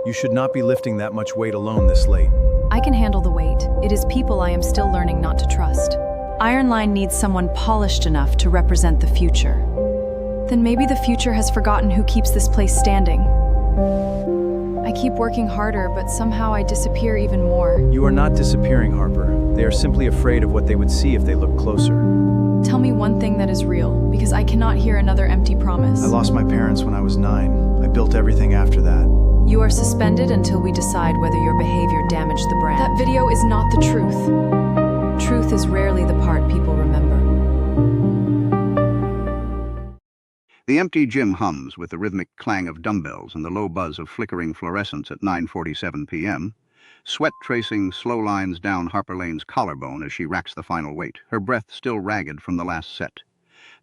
You should not be lifting that much weight alone this late. I can handle the weight. It is people I am still learning not to trust. Ironline needs someone polished enough to represent the future. Then maybe the future has forgotten who keeps this place standing. I keep working harder, but somehow I disappear even more. You are not disappearing, Harper. They are simply afraid of what they would see if they looked closer. Tell me one thing that is real, because I cannot hear another empty promise. I lost my parents when I was 9. I built everything after that. You are suspended until we decide whether your behavior damaged the brand. That video is not the truth. Truth is rarely the part people remember. The empty gym hums with the rhythmic clang of dumbbells and the low buzz of flickering fluorescents at 9:47 p.m. Sweat tracing slow lines down Harper Lane's collarbone as she racks the final weight, her breath still ragged from the last set.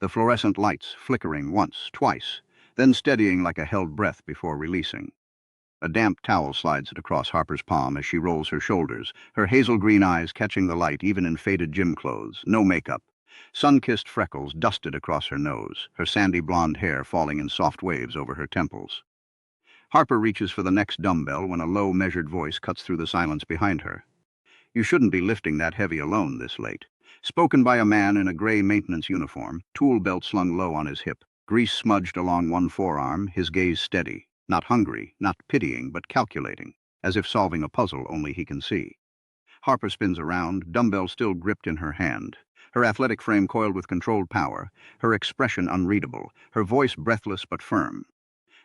The fluorescent lights flickering once, twice, then steadying like a held breath before releasing. A damp towel slides it across Harper's palm as she rolls her shoulders, her hazel green eyes catching the light even in faded gym clothes, no makeup. Sun-kissed freckles dusted across her nose, her sandy blonde hair falling in soft waves over her temples. Harper reaches for the next dumbbell when a low, measured voice cuts through the silence behind her. You shouldn't be lifting that heavy alone this late. Spoken by a man in a gray maintenance uniform, tool belt slung low on his hip, grease smudged along one forearm, his gaze steady. Not hungry, not pitying, but calculating, as if solving a puzzle only he can see. Harper spins around, dumbbell still gripped in her hand, her athletic frame coiled with controlled power, her expression unreadable, her voice breathless but firm.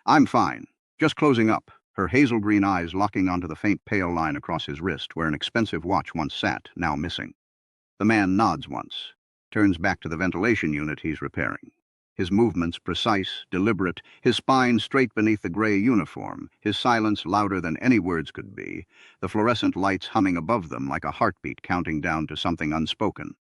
I'm fine, just closing up, her hazel green eyes locking onto the faint pale line across his wrist where an expensive watch once sat, now missing. The man nods once, turns back to the ventilation unit he's repairing. His movements precise, deliberate, his spine straight beneath the gray uniform, his silence louder than any words could be, the fluorescent lights humming above them like a heartbeat counting down to something unspoken.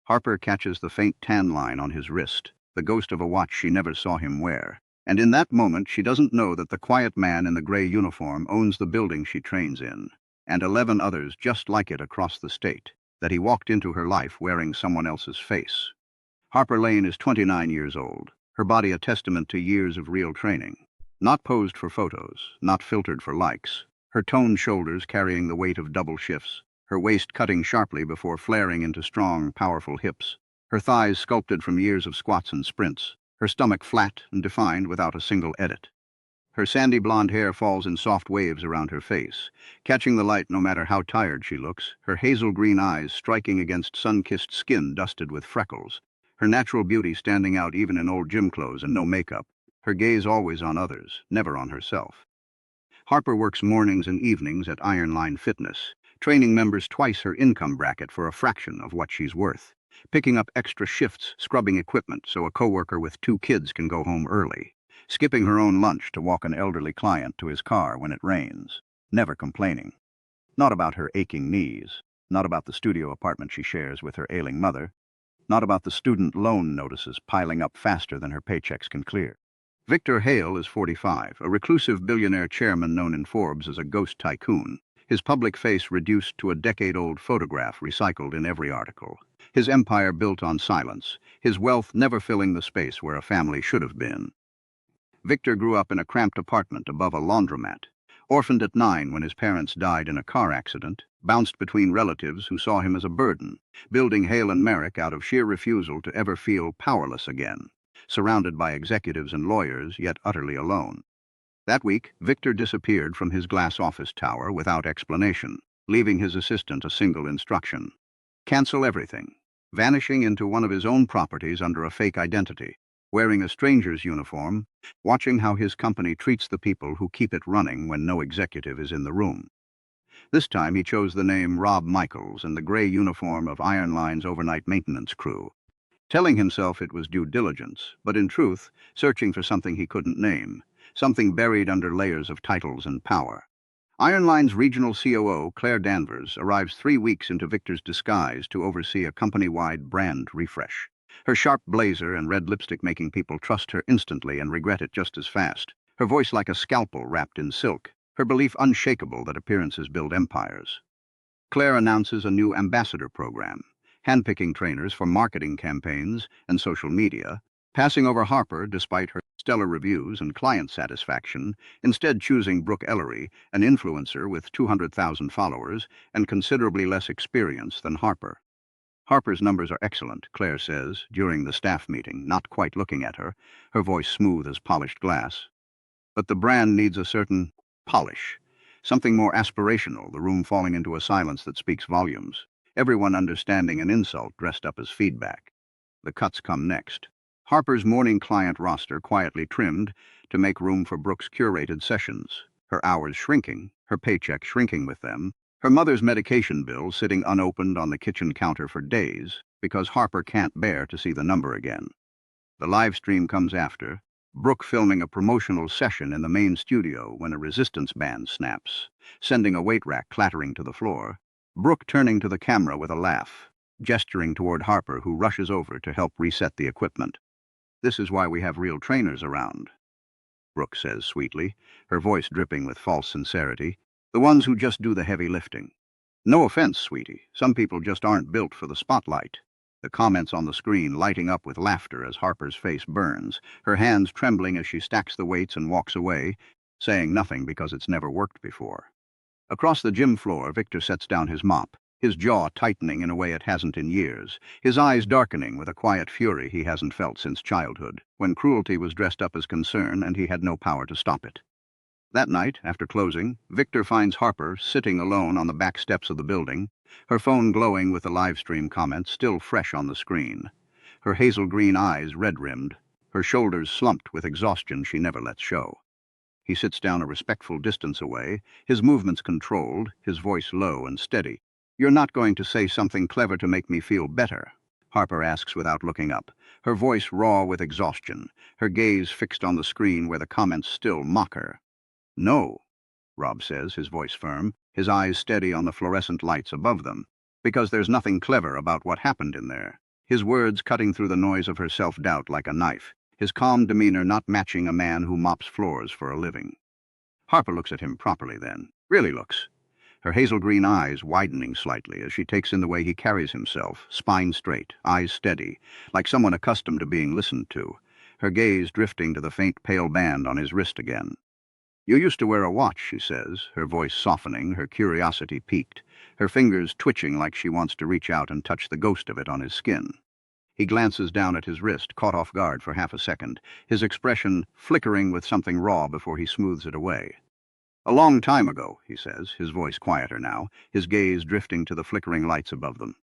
Harper catches the faint tan line on his wrist, the ghost of a watch she never saw him wear, and in that moment she doesn't know that the quiet man in the gray uniform owns the building she trains in, and 11 others just like it across the state, that he walked into her life wearing someone else's face. Harper Lane is 29 years old, her body a testament to years of real training. Not posed for photos, not filtered for likes, her toned shoulders carrying the weight of double shifts, her waist cutting sharply before flaring into strong, powerful hips, her thighs sculpted from years of squats and sprints, her stomach flat and defined without a single edit. Her sandy blonde hair falls in soft waves around her face, catching the light no matter how tired she looks, her hazel green eyes striking against sun-kissed skin dusted with freckles, her natural beauty standing out even in old gym clothes and no makeup, her gaze always on others, never on herself. Harper works mornings and evenings at Ironline Fitness, training members twice her income bracket for a fraction of what she's worth, picking up extra shifts, scrubbing equipment so a coworker with 2 kids can go home early, skipping her own lunch to walk an elderly client to his car when it rains, never complaining. Not about her aching knees, not about the studio apartment she shares with her ailing mother, not about the student loan notices piling up faster than her paychecks can clear. Victor Hale is 45, a reclusive billionaire chairman known in Forbes as a ghost tycoon, his public face reduced to a decade-old photograph recycled in every article, his empire built on silence, his wealth never filling the space where a family should have been. Victor grew up in a cramped apartment above a laundromat, orphaned at 9 when his parents died in a car accident, bounced between relatives who saw him as a burden, building Hale and Merrick out of sheer refusal to ever feel powerless again, surrounded by executives and lawyers, yet utterly alone. That week, Victor disappeared from his glass office tower without explanation, leaving his assistant a single instruction: cancel everything, vanishing into one of his own properties under a fake identity, wearing a stranger's uniform, watching how his company treats the people who keep it running when no executive is in the room. This time he chose the name Rob Michaels in the gray uniform of Ironline's overnight maintenance crew, telling himself it was due diligence, but in truth, searching for something he couldn't name, something buried under layers of titles and power. Ironline's regional COO, Claire Danvers, arrives 3 weeks into Victor's disguise to oversee a company-wide brand refresh, her sharp blazer and red lipstick making people trust her instantly and regret it just as fast, her voice like a scalpel wrapped in silk, her belief unshakable that appearances build empires. Claire announces a new ambassador program, handpicking trainers for marketing campaigns and social media, passing over Harper despite her stellar reviews and client satisfaction, instead choosing Brooke Ellery, an influencer with 200,000 followers and considerably less experience than Harper. Harper's numbers are excellent, Claire says, during the staff meeting, not quite looking at her voice smooth as polished glass. But the brand needs a certain polish, something more aspirational, the room falling into a silence that speaks volumes, everyone understanding an insult dressed up as feedback. The cuts come next. Harper's morning client roster quietly trimmed to make room for Brooke's curated sessions, her hours shrinking, her paycheck shrinking with them, her mother's medication bill sitting unopened on the kitchen counter for days because Harper can't bear to see the number again. The live stream comes after, Brooke filming a promotional session in the main studio when a resistance band snaps, sending a weight rack clattering to the floor, Brooke turning to the camera with a laugh, gesturing toward Harper, who rushes over to help reset the equipment. "This is why we have real trainers around," Brooke says sweetly, her voice dripping with false sincerity. "The ones who just do the heavy lifting. No offense, sweetie, some people just aren't built for the spotlight." The comments on the screen lighting up with laughter as Harper's face burns, her hands trembling as she stacks the weights and walks away, saying nothing because it's never worked before. Across the gym floor, Victor sets down his mop, his jaw tightening in a way it hasn't in years, his eyes darkening with a quiet fury he hasn't felt since childhood, when cruelty was dressed up as concern and he had no power to stop it. That night, after closing, Victor finds Harper sitting alone on the back steps of the building, her phone glowing with the live stream comments still fresh on the screen, her hazel green eyes red-rimmed, her shoulders slumped with exhaustion she never lets show. He sits down a respectful distance away, his movements controlled, his voice low and steady. "You're not going to say something clever to make me feel better?" Harper asks without looking up, her voice raw with exhaustion, her gaze fixed on the screen where the comments still mock her. "No," Rob says, his voice firm, his eyes steady on the fluorescent lights above them, "because there's nothing clever about what happened in there." His words cutting through the noise of her self-doubt like a knife, his calm demeanor not matching a man who mops floors for a living. Harper looks at him properly then, really looks, her hazel green eyes widening slightly as she takes in the way he carries himself, spine straight, eyes steady, like someone accustomed to being listened to, her gaze drifting to the faint pale band on his wrist again. "You used to wear a watch," she says, her voice softening, her curiosity piqued, her fingers twitching like she wants to reach out and touch the ghost of it on his skin. He glances down at his wrist, caught off guard for half a second, his expression flickering with something raw before he smooths it away. "A long time ago," he says, his voice quieter now, his gaze drifting to the flickering lights above them.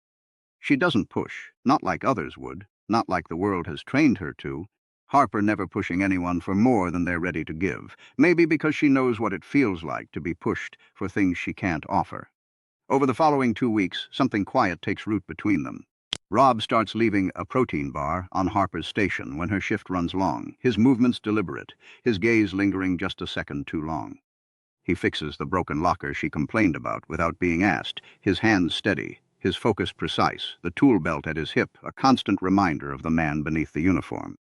"She doesn't push, not like others would, not like the world has trained her to. Harper never pushing anyone for more than they're ready to give, maybe because she knows what it feels like to be pushed for things she can't offer." Over the following 2 weeks, something quiet takes root between them. Rob starts leaving a protein bar on Harper's station when her shift runs long, his movements deliberate, his gaze lingering just a second too long. He fixes the broken locker she complained about without being asked, his hands steady, his focus precise, the tool belt at his hip a constant reminder of the man beneath the uniform.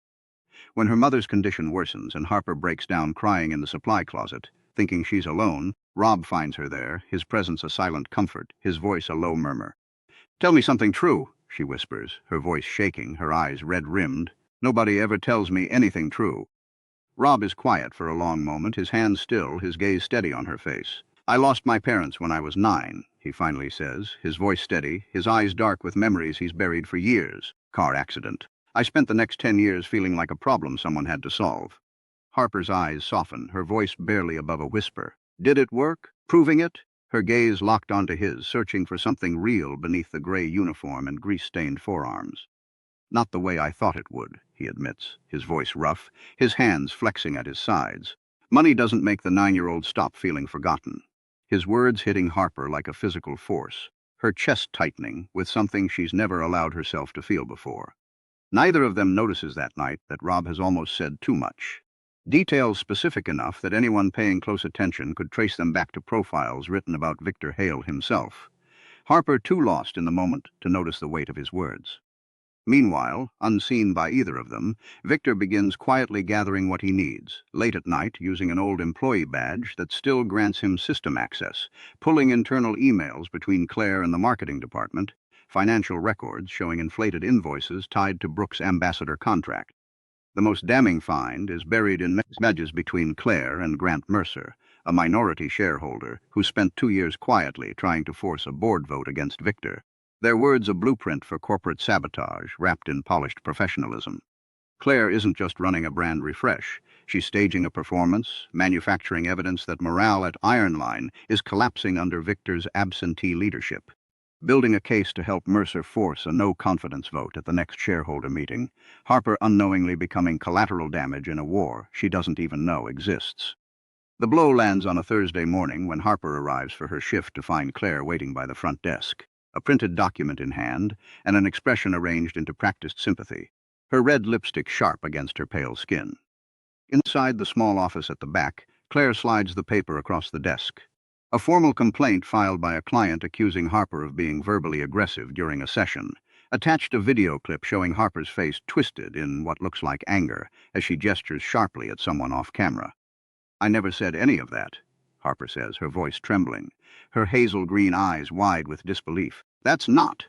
When her mother's condition worsens and Harper breaks down crying in the supply closet, thinking she's alone, Rob finds her there, his presence a silent comfort, his voice a low murmur. "Tell me something true," she whispers, her voice shaking, her eyes red-rimmed. "Nobody ever tells me anything true." Rob is quiet for a long moment, his hands still, his gaze steady on her face. "I lost my parents when I was 9, he finally says, his voice steady, his eyes dark with memories he's buried for years. "Car accident. I spent the next 10 years feeling like a problem someone had to solve." Harper's eyes soften, her voice barely above a whisper. "Did it work? Proving it?" Her gaze locked onto his, searching for something real beneath the gray uniform and grease-stained forearms. "Not the way I thought it would," he admits, his voice rough, his hands flexing at his sides. "Money doesn't make the 9-year-old stop feeling forgotten." His words hitting Harper like a physical force, her chest tightening with something she's never allowed herself to feel before. Neither of them notices that night that Rob has almost said too much. Details specific enough that anyone paying close attention could trace them back to profiles written about Victor Hale himself. Harper too lost in the moment to notice the weight of his words. Meanwhile, unseen by either of them, Victor begins quietly gathering what he needs, late at night using an old employee badge that still grants him system access, pulling internal emails between Claire and the marketing department, financial records showing inflated invoices tied to Brooke's ambassador contract. The most damning find is buried in messages between Claire and Grant Mercer, a minority shareholder who spent 2 years quietly trying to force a board vote against Victor. Their words a blueprint for corporate sabotage wrapped in polished professionalism. Claire isn't just running a brand refresh. She's staging a performance, manufacturing evidence that morale at Ironline is collapsing under Victor's absentee leadership. Building a case to help Mercer force a no-confidence vote at the next shareholder meeting, Harper unknowingly becoming collateral damage in a war she doesn't even know exists. The blow lands on a Thursday morning when Harper arrives for her shift to find Claire waiting by the front desk, a printed document in hand and an expression arranged into practiced sympathy, her red lipstick sharp against her pale skin. Inside the small office at the back, Claire slides the paper across the desk. A formal complaint filed by a client accusing Harper of being verbally aggressive during a session. Attached a video clip showing Harper's face twisted in what looks like anger as she gestures sharply at someone off camera. "I never said any of that," Harper says, her voice trembling, her hazel green eyes wide with disbelief. "That's not.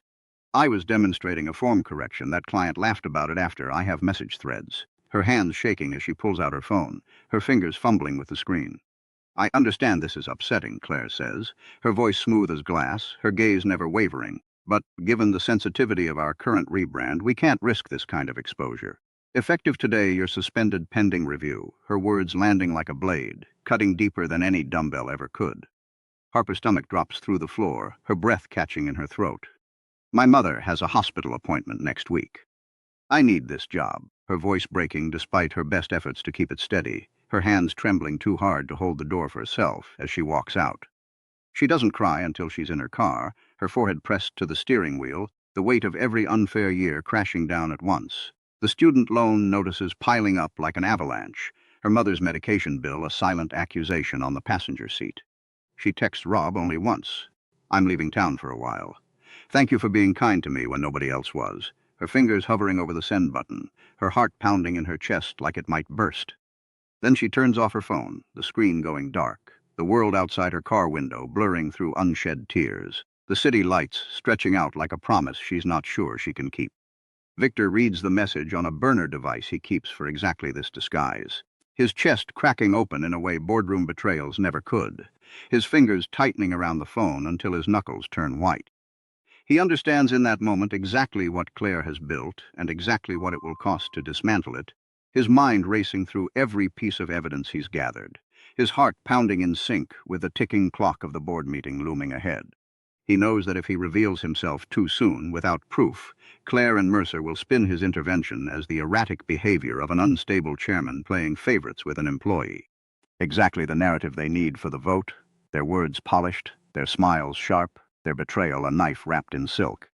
I was demonstrating a form correction. That client laughed about it after. I have message threads." Her hands shaking as she pulls out her phone, her fingers fumbling with the screen. "I understand this is upsetting," Claire says, her voice smooth as glass, her gaze never wavering. "But given the sensitivity of our current rebrand, we can't risk this kind of exposure. Effective today, you're suspended pending review," her words landing like a blade, cutting deeper than any dumbbell ever could. Harper's stomach drops through the floor, her breath catching in her throat. "My mother has a hospital appointment next week. I need this job," her voice breaking despite her best efforts to keep it steady, her hands trembling too hard to hold the door for herself as she walks out. She doesn't cry until she's in her car, her forehead pressed to the steering wheel, the weight of every unfair year crashing down at once. The student loan notices piling up like an avalanche, her mother's medication bill a silent accusation on the passenger seat. She texts Rob only once. "I'm leaving town for a while. Thank you for being kind to me when nobody else was," her fingers hovering over the send button, her heart pounding in her chest like it might burst. Then she turns off her phone, the screen going dark, the world outside her car window blurring through unshed tears, the city lights stretching out like a promise she's not sure she can keep. Victor reads the message on a burner device he keeps for exactly this disguise, his chest cracking open in a way boardroom betrayals never could, his fingers tightening around the phone until his knuckles turn white. He understands in that moment exactly what Claire has built and exactly what it will cost to dismantle it, his mind racing through every piece of evidence he's gathered, his heart pounding in sync with the ticking clock of the board meeting looming ahead. He knows that if he reveals himself too soon, without proof, Claire and Mercer will spin his intervention as the erratic behavior of an unstable chairman playing favorites with an employee. Exactly the narrative they need for the vote, their words polished, their smiles sharp, their betrayal a knife wrapped in silk.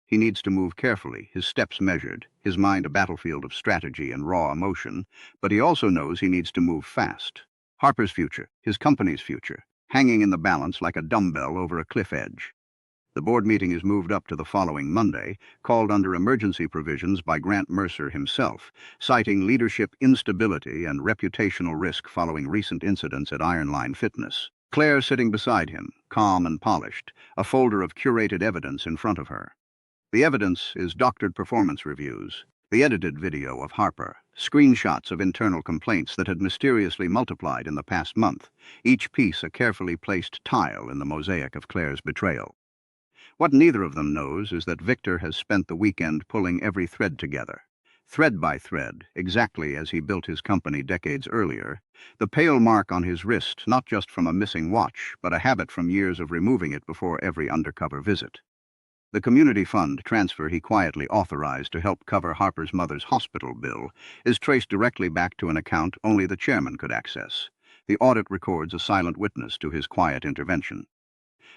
He needs to move carefully, his steps measured, his mind a battlefield of strategy and raw emotion, but he also knows he needs to move fast. Harper's future, his company's future, hanging in the balance like a dumbbell over a cliff edge. The board meeting is moved up to the following Monday, called under emergency provisions by Grant Mercer himself, citing leadership instability and reputational risk following recent incidents at Ironline Fitness. Claire sitting beside him, calm and polished, a folder of curated evidence in front of her. The evidence is doctored performance reviews, the edited video of Harper, screenshots of internal complaints that had mysteriously multiplied in the past month, each piece a carefully placed tile in the mosaic of Claire's betrayal. What neither of them knows is that Victor has spent the weekend pulling every thread together, thread by thread, exactly as he built his company decades earlier, the pale mark on his wrist not just from a missing watch, but a habit from years of removing it before every undercover visit. The community fund transfer he quietly authorized to help cover Harper's mother's hospital bill is traced directly back to an account only the chairman could access. The audit records a silent witness to his quiet intervention.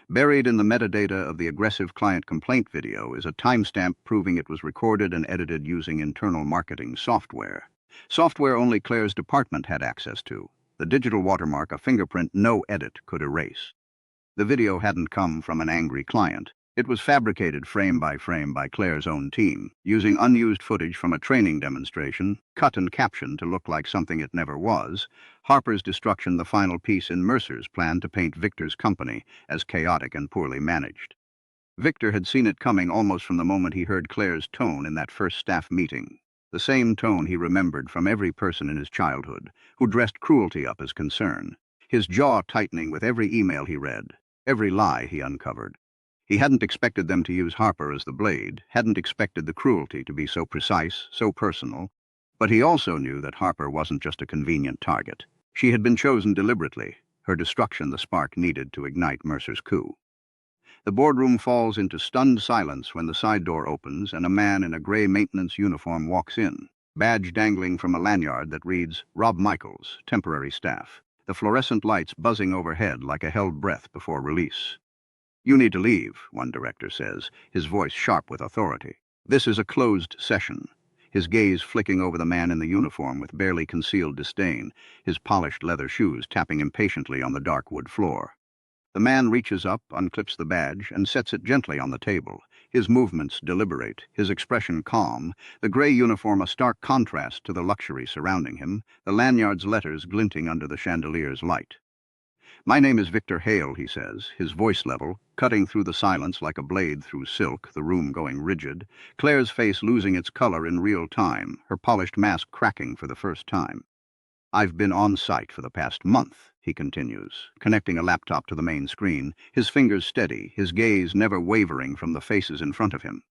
Buried in the metadata of the aggressive client complaint video is a timestamp proving it was recorded and edited using internal marketing software. Software only Claire's department had access to. The digital watermark, a fingerprint no edit could erase. The video hadn't come from an angry client. It was fabricated frame by Claire's own team, using unused footage from a training demonstration, cut and captioned to look like something it never was. Harper's destruction the final piece in Mercer's plan to paint Victor's company as chaotic and poorly managed. Victor had seen it coming almost from the moment he heard Claire's tone in that first staff meeting. the same tone he remembered from every person in his childhood, who dressed cruelty up as concern, his jaw tightening with every email he read, every lie he uncovered. He hadn't expected them to use Harper as the blade, hadn't expected the cruelty to be so precise, so personal, but he also knew that Harper wasn't just a convenient target. She had been chosen deliberately, her destruction the spark needed to ignite Mercer's coup. The boardroom falls into stunned silence when the side door opens and a man in a gray maintenance uniform walks in, badge dangling from a lanyard that reads, Rob Michaels, temporary staff, the fluorescent lights buzzing overhead like a held breath before release. You need to leave, one director says, his voice sharp with authority. This is a closed session. His gaze flicking over the man in the uniform with barely concealed disdain, his polished leather shoes tapping impatiently on the dark wood floor. The man reaches up, unclips the badge, and sets it gently on the table, his movements deliberate, his expression calm, the gray uniform a stark contrast to the luxury surrounding him, the lanyard's letters glinting under the chandelier's light. My name is Victor Hale, he says, his voice level, cutting through the silence like a blade through silk, the room going rigid, Claire's face losing its color in real time, her polished mask cracking for the first time. I've been on site for the past month, he continues, connecting a laptop to the main screen, his fingers steady, his gaze never wavering from the faces in front of him.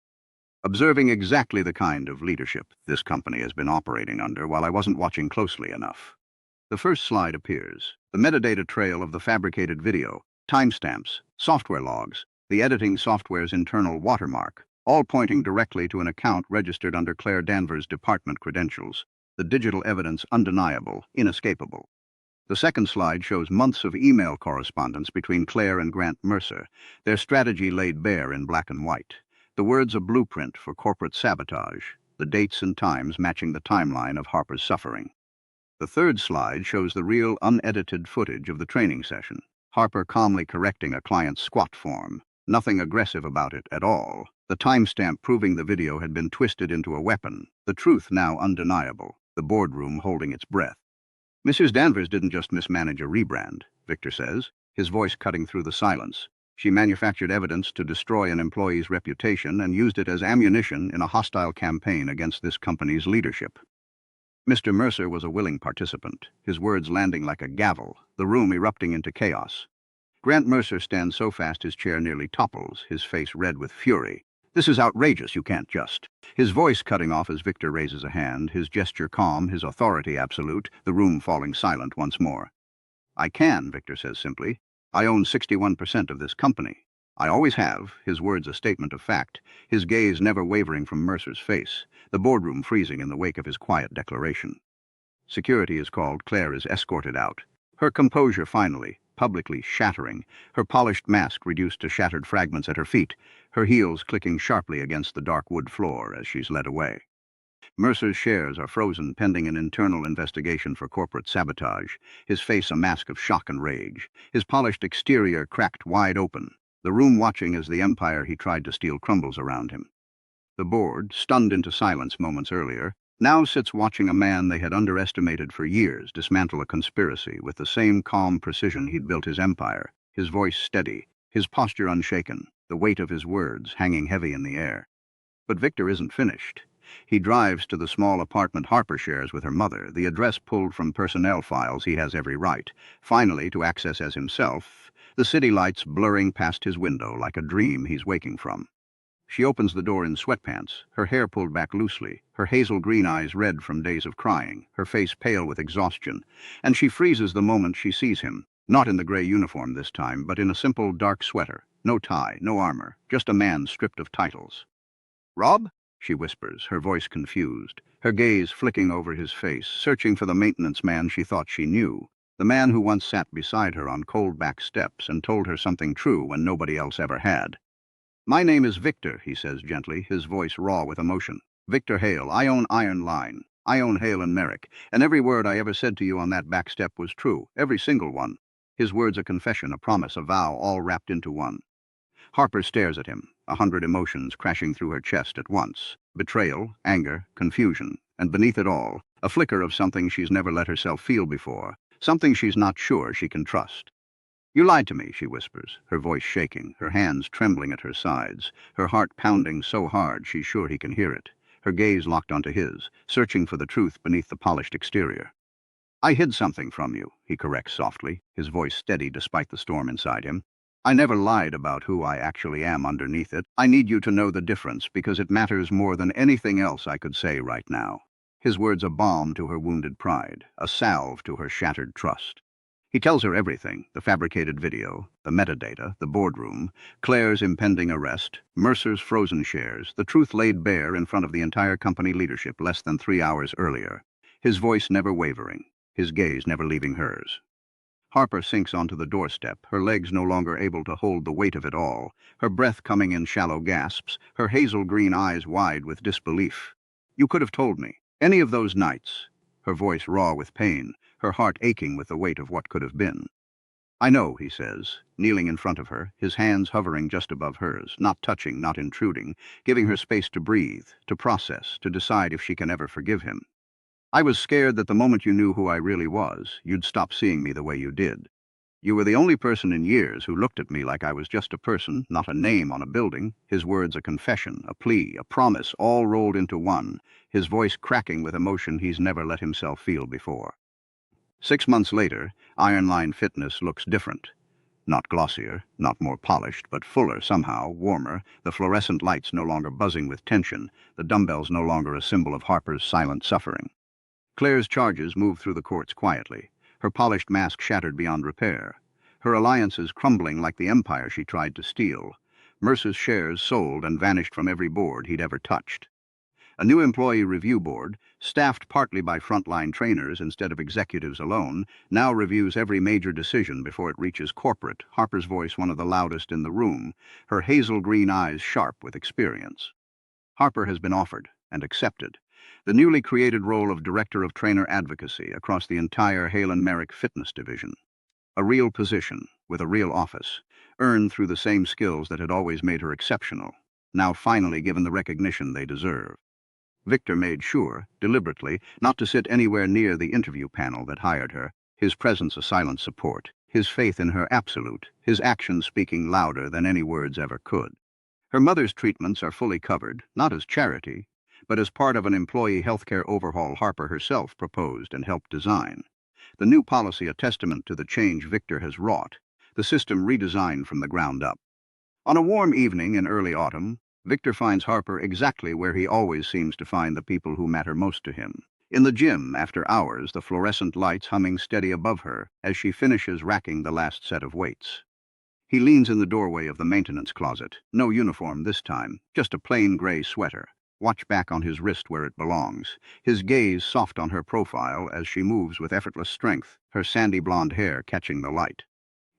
Observing exactly the kind of leadership this company has been operating under while I wasn't watching closely enough. The first slide appears, the metadata trail of the fabricated video, timestamps, software logs, the editing software's internal watermark, all pointing directly to an account registered under Claire Danvers' department credentials, the digital evidence undeniable, inescapable. The second slide shows months of email correspondence between Claire and Grant Mercer, their strategy laid bare in black and white, the words a blueprint for corporate sabotage, the dates and times matching the timeline of Harper's suffering. The third slide shows the real, unedited footage of the training session, Harper calmly correcting a client's squat form, nothing aggressive about it at all, the timestamp proving the video had been twisted into a weapon, the truth now undeniable, the boardroom holding its breath. Mrs. Danvers didn't just mismanage a rebrand, Victor says, his voice cutting through the silence. She manufactured evidence to destroy an employee's reputation and used it as ammunition in a hostile campaign against this company's leadership. Mr. Mercer was a willing participant, his words landing like a gavel, the room erupting into chaos. Grant Mercer stands so fast his chair nearly topples, his face red with fury. This is outrageous, you can't just. His voice cutting off as Victor raises a hand, his gesture calm, his authority absolute, the room falling silent once more. I can, Victor says simply. I own 61% of this company. I always have, his words a statement of fact, his gaze never wavering from Mercer's face, the boardroom freezing in the wake of his quiet declaration. Security is called, Claire is escorted out. Her composure finally, publicly shattering, her polished mask reduced to shattered fragments at her feet, her heels clicking sharply against the dark wood floor as she's led away. Mercer's shares are frozen pending an internal investigation for corporate sabotage, his face a mask of shock and rage, his polished exterior cracked wide open, the room watching as the empire he tried to steal crumbles around him. The board, stunned into silence moments earlier, now sits watching a man they had underestimated for years dismantle a conspiracy with the same calm precision he'd built his empire, his voice steady, his posture unshaken, the weight of his words hanging heavy in the air. But Victor isn't finished. He drives to the small apartment Harper shares with her mother, the address pulled from personnel files he has every right, finally to access as himself, the city lights blurring past his window like a dream he's waking from. She opens the door in sweatpants, her hair pulled back loosely, her hazel green eyes red from days of crying, her face pale with exhaustion, and she freezes the moment she sees him, not in the gray uniform this time, but in a simple dark sweater, no tie, no armor, just a man stripped of titles. Rob? She whispers, her voice confused, her gaze flicking over his face, searching for the maintenance man she thought she knew, the man who once sat beside her on cold back steps and told her something true when nobody else ever had. My name is Victor, he says gently, his voice raw with emotion. Victor Hale, I own Ironline. I own Hale and Merrick, and every word I ever said to you on that back step was true, every single one. His words a confession, a promise, a vow, all wrapped into one. Harper stares at him, 100 emotions crashing through her chest at once. Betrayal, anger, confusion, and beneath it all, a flicker of something she's never let herself feel before, something she's not sure she can trust. You lied to me, she whispers, her voice shaking, her hands trembling at her sides, her heart pounding so hard she's sure he can hear it. her gaze locked onto his, searching for the truth beneath the polished exterior. "I hid something from you," he corrects softly, his voice steady despite the storm inside him. "I never lied about who I actually am underneath it. I need you to know the difference because it matters more than anything else I could say right now." His words a balm to her wounded pride, a salve to her shattered trust. He tells her everything: the fabricated video, the metadata, the boardroom, Claire's impending arrest, Mercer's frozen shares, the truth laid bare in front of the entire company leadership less than 3 hours earlier, his voice never wavering, his gaze never leaving hers. Harper sinks onto the doorstep, her legs no longer able to hold the weight of it all, her breath coming in shallow gasps, her hazel green eyes wide with disbelief. "You could have told me. Any of those nights." Her voice raw with pain, her heart aching with the weight of what could have been. "I know," he says, kneeling in front of her, his hands hovering just above hers, not touching, not intruding, giving her space to breathe, to process, to decide if she can ever forgive him. "I was scared that the moment you knew who I really was, you'd stop seeing me the way you did. You were the only person in years who looked at me like I was just a person, not a name on a building." His words a confession, a plea, a promise, all rolled into one, his voice cracking with emotion he's never let himself feel before. 6 months later, Ironline Fitness looks different. Not glossier, not more polished, but fuller somehow, warmer, the fluorescent lights no longer buzzing with tension, the dumbbells no longer a symbol of Harper's silent suffering. Claire's charges move through the courts quietly, her polished mask shattered beyond repair, her alliances crumbling like the empire she tried to steal, Mercer's shares sold and vanished from every board he'd ever touched. A new employee review board, staffed partly by frontline trainers instead of executives alone, now reviews every major decision before it reaches corporate, Harper's voice one of the loudest in the room, her hazel green eyes sharp with experience. Harper has been offered, and accepted, the newly created role of Director of Trainer Advocacy across the entire Halen Merrick Fitness division. A real position, with a real office, earned through the same skills that had always made her exceptional, now finally given the recognition they deserve. Victor made sure, deliberately, not to sit anywhere near the interview panel that hired her, his presence a silent support, his faith in her absolute, his actions speaking louder than any words ever could. Her mother's treatments are fully covered, not as charity, but as part of an employee healthcare overhaul Harper herself proposed and helped design. The new policy a testament to the change Victor has wrought, the system redesigned from the ground up. On a warm evening in early autumn, Victor finds Harper exactly where he always seems to find the people who matter most to him. In the gym, after hours, the fluorescent lights humming steady above her as she finishes racking the last set of weights. He leans in the doorway of the maintenance closet, no uniform this time, just a plain gray sweater, watch back on his wrist where it belongs, his gaze soft on her profile as she moves with effortless strength, her sandy blonde hair catching the light.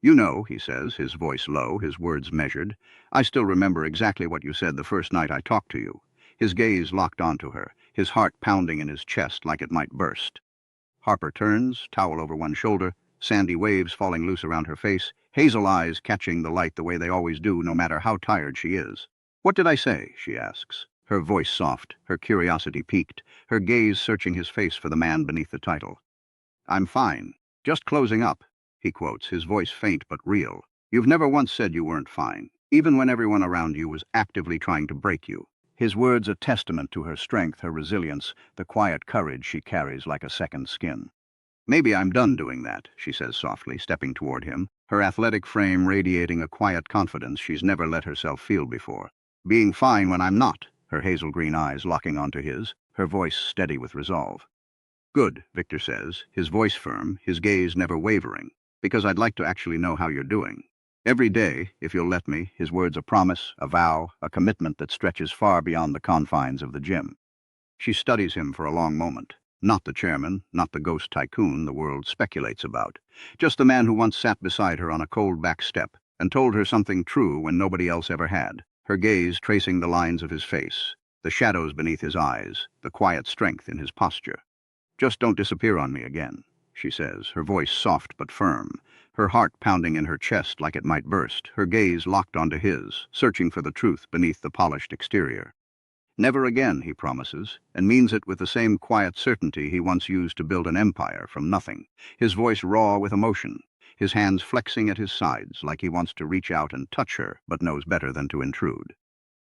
"You know," he says, his voice low, his words measured, "I still remember exactly what you said the first night I talked to you." His gaze locked onto her, his heart pounding in his chest like it might burst. Harper turns, towel over one shoulder, sandy waves falling loose around her face, hazel eyes catching the light the way they always do no matter how tired she is. "What did I say?" she asks, her voice soft, her curiosity piqued, her gaze searching his face for the man beneath the title. "I'm fine. Just closing up," he quotes, his voice faint but real. "You've never once said you weren't fine, even when everyone around you was actively trying to break you." His words a testament to her strength, her resilience, the quiet courage she carries like a second skin. "Maybe I'm done doing that," she says softly, stepping toward him, her athletic frame radiating a quiet confidence she's never let herself feel before. "Being fine when I'm not," her hazel green eyes locking onto his, her voice steady with resolve. "Good," Victor says, his voice firm, his gaze never wavering, "because I'd like to actually know how you're doing. Every day, if you'll let me," his words a promise, a vow, a commitment that stretches far beyond the confines of the gym. She studies him for a long moment. Not the chairman, not the ghost tycoon the world speculates about. Just the man who once sat beside her on a cold back step and told her something true when nobody else ever had. Her gaze tracing the lines of his face, the shadows beneath his eyes, the quiet strength in his posture. "Just don't disappear on me again," she says, her voice soft but firm, her heart pounding in her chest like it might burst, her gaze locked onto his, searching for the truth beneath the polished exterior. "Never again," he promises, and means it with the same quiet certainty he once used to build an empire from nothing, his voice raw with emotion, his hands flexing at his sides like he wants to reach out and touch her but knows better than to intrude.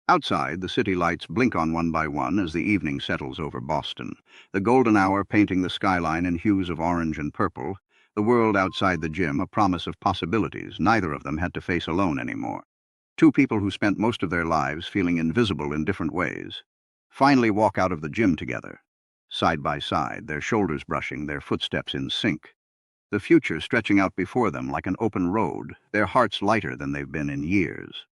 Outside, the city lights blink on one by one as the evening settles over Boston, the golden hour painting the skyline in hues of orange and purple, the world outside the gym a promise of possibilities neither of them had to face alone anymore. Two people who spent most of their lives feeling invisible in different ways finally walk out of the gym together, side by side, their shoulders brushing, their footsteps in sync. The future stretching out before them like an open road, their hearts lighter than they've been in years.